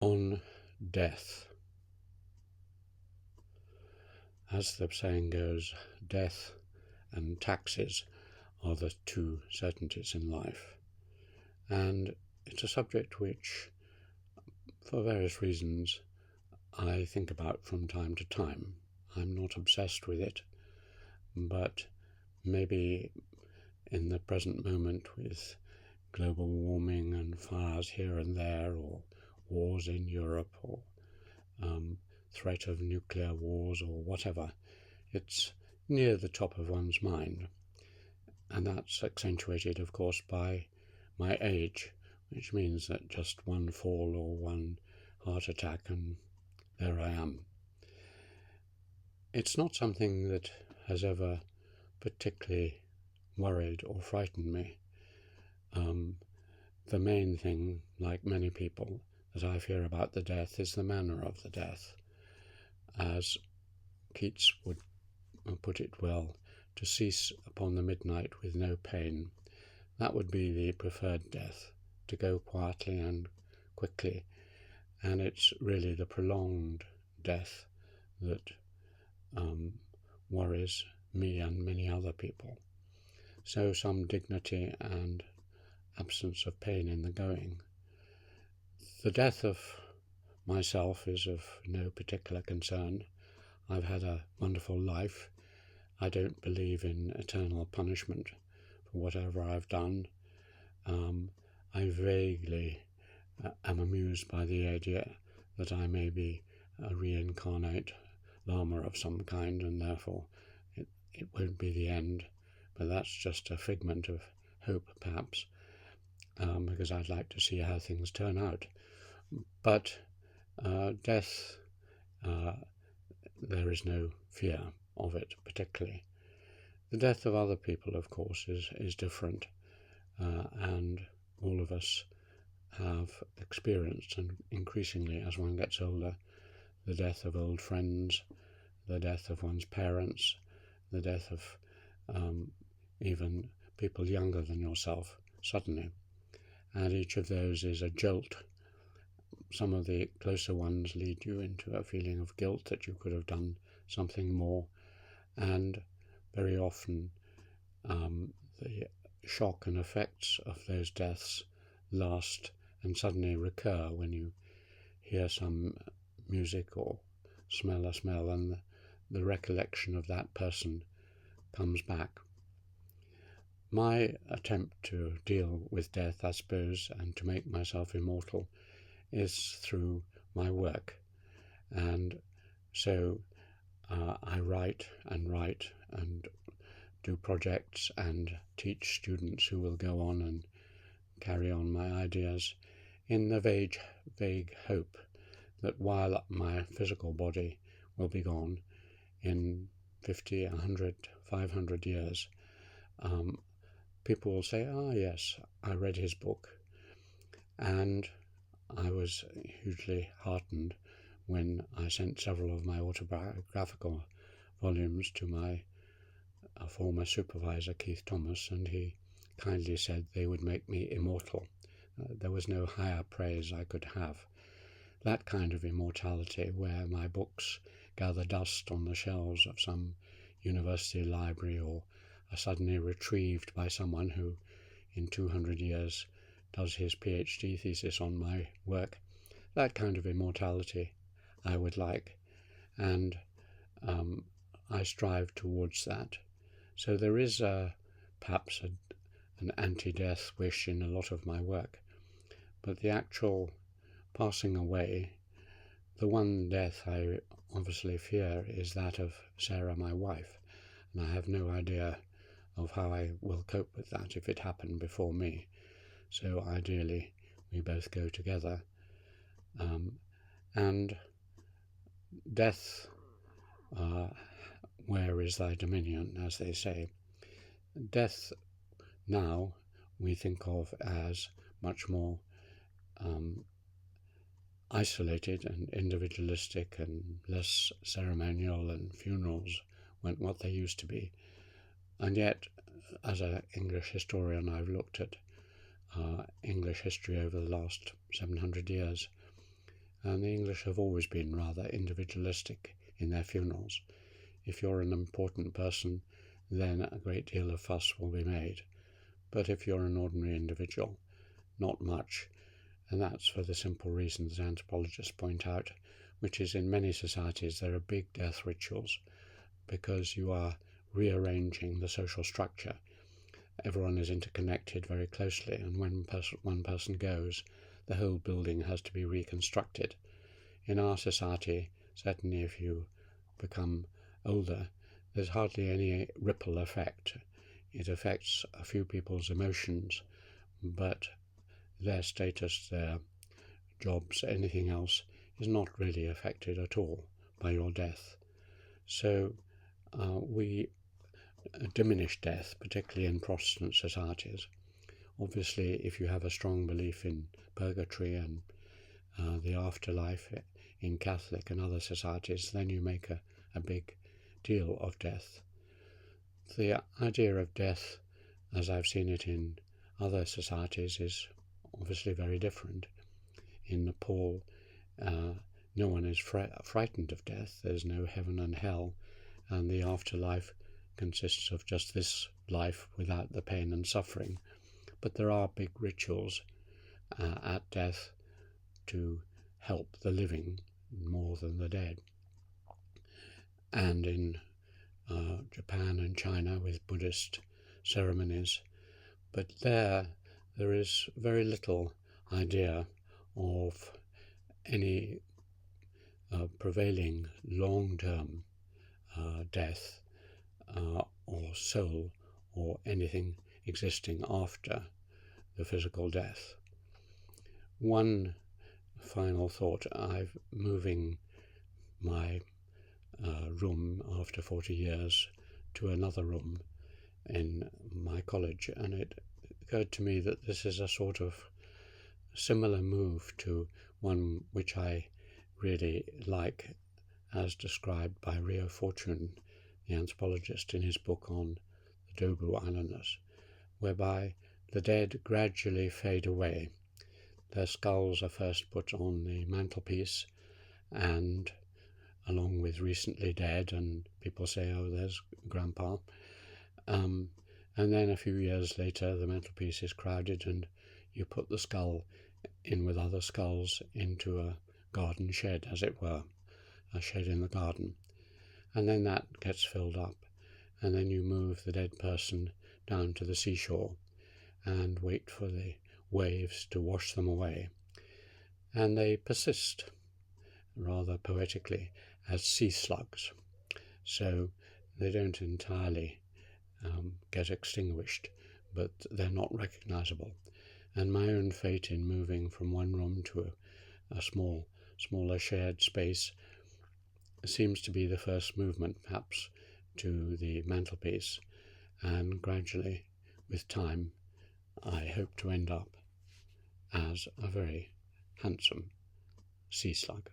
On death. As the saying goes, death and taxes are the two certainties in life. And it's a subject which, for various reasons, I think about from time to time. I'm not obsessed with it, but maybe in the present moment, with global warming and fires here and there, or wars in Europe, or threat of nuclear wars, or whatever, it's near the top of one's mind. And that's accentuated, of course, by my age, which means that just one fall or one heart attack and there I am. It's not something that has ever particularly worried or frightened me. The main thing, like many people, that I fear about the death is the manner of the death. As Keats would put it well, to cease upon the midnight with no pain. That would be the preferred death, to go quietly and quickly. And it's really the prolonged death that worries me and many other people. So some dignity and absence of pain in the going. The death of myself is of no particular concern. I've had a wonderful life. I don't believe in eternal punishment for whatever I've done. I vaguely am amused by the idea that I may be a reincarnate Lama of some kind, and therefore it won't be the end. But that's just a figment of hope, perhaps, because I'd like to see how things turn out. But death, there is no fear of it particularly. The death of other people, of course, is different, and all of us have experienced, and increasingly as one gets older, the death of old friends, the death of one's parents, the death of even people younger than yourself suddenly. And each of those is a jolt. Some of the closer ones lead you into a feeling of guilt that you could have done something more, and very often the shock and effects of those deaths last and suddenly recur when you hear some music or smell a smell, and the recollection of that person comes back. My attempt to deal with death, I suppose, and to make myself immortal is through my work. And so I write and do projects and teach students who will go on and carry on my ideas in the vague hope that while my physical body will be gone in 50, 100, 500 years, people will say, yes, I read his book. And I was hugely heartened when I sent several of my autobiographical volumes to my former supervisor, Keith Thomas, and he kindly said they would make me immortal. There was no higher praise I could have. That kind of immortality, where my books gather dust on the shelves of some university library or are suddenly retrieved by someone who, in 200 years, does his PhD thesis on my work. That kind of immortality I would like, and I strive towards that. So there is perhaps an anti-death wish in a lot of my work, but the actual passing away, the one death I obviously fear is that of Sarah, my wife, and I have no idea of how I will cope with that if it happened before me. So ideally we both go together. And death, where is thy dominion, as they say. Death now we think of as much more isolated and individualistic and less ceremonial, and funerals weren't what they used to be. And yet, as an English historian, I've looked at English history over the last 700 years, and the English have always been rather individualistic in their funerals. If you're an important person, then a great deal of fuss will be made. But if you're an ordinary individual, not much. And that's for the simple reasons anthropologists point out, which is in many societies there are big death rituals because you are rearranging the social structure. Everyone is interconnected very closely, and when one person goes, the whole building has to be reconstructed. In our society, certainly if you become older, there's hardly any ripple effect. It affects a few people's emotions, but their status, their jobs, anything else is not really affected at all by your death. So we diminish death, particularly in Protestant societies. Obviously, if you have a strong belief in purgatory and the afterlife in Catholic and other societies, then you make a big deal of death. The idea of death, as I've seen it in other societies, is obviously very different. In Nepal, no one is frightened of death. There's no heaven and hell, and the afterlife consists of just this life without the pain and suffering. But there are big rituals at death to help the living more than the dead. And in Japan and China with Buddhist ceremonies, but there is very little idea of any prevailing long-term death or soul or anything existing after the physical death. One final thought: I'm moving my room after 40 years to another room in my college, and it occurred to me that this is a sort of similar move to one which I really like, as described by Rio Fortune, the anthropologist, in his book on the Dobu Islanders, whereby the dead gradually fade away. Their skulls are first put on the mantelpiece, and along with recently dead, and people say, oh, there's Grandpa. And then a few years later, the mantelpiece is crowded, and you put the skull in with other skulls into a garden shed, as it were, a shed in the garden. And then that gets filled up, and then you move the dead person down to the seashore and wait for the waves to wash them away. And they persist, rather poetically, as sea slugs. So they don't entirely get extinguished, but they're not recognizable. And my own fate in moving from one room to a smaller shared space seems to be the first movement, perhaps, to the mantelpiece, and gradually, with time, I hope to end up as a very handsome sea slug.